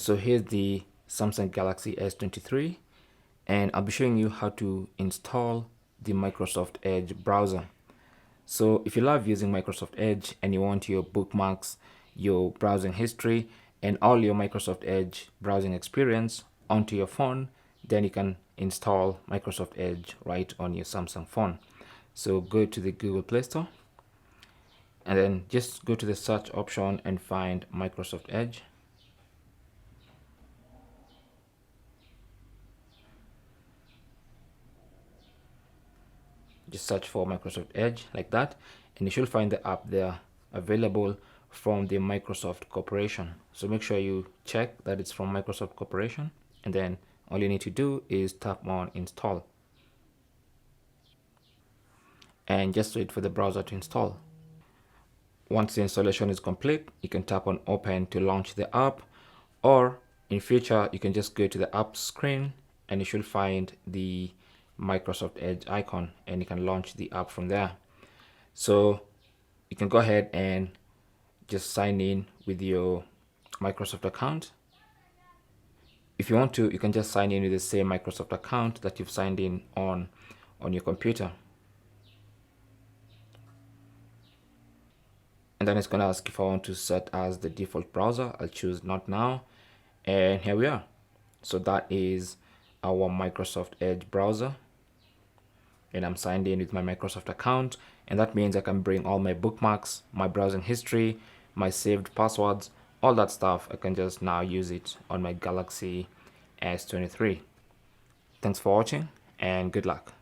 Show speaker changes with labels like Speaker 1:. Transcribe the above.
Speaker 1: So here's the Samsung Galaxy S23, and I'll be showing you how to install the Microsoft Edge browser. So if you love using Microsoft Edge and you want your bookmarks, your browsing history, and all your Microsoft Edge browsing experience onto your phone, then you can install Microsoft Edge right on your Samsung phone. So go to the Google Play Store and then just go to the search option and find Microsoft Edge. Just search for Microsoft Edge like that, and you should find the app there available from the Microsoft Corporation. So make sure you check that it's from Microsoft Corporation, and then all you need to do is tap on install and just wait for the browser to install. Once the installation is complete, you can tap on open to launch the app, or in future you can just go to the app screen and you should find the Microsoft Edge icon and you can launch the app from there. So you can go ahead and just sign in with your Microsoft account. If you want to, you can just sign in with the same Microsoft account that you've signed in on your computer. And then it's going to ask if I want to set as the default browser. I'll choose not now, and here we are. So that is our Microsoft Edge browser, and I'm signed in with my Microsoft account, and that means I can bring all my bookmarks, my browsing history, my saved passwords, all that stuff. I can just now use it on my Galaxy S23. Thanks for watching and good luck.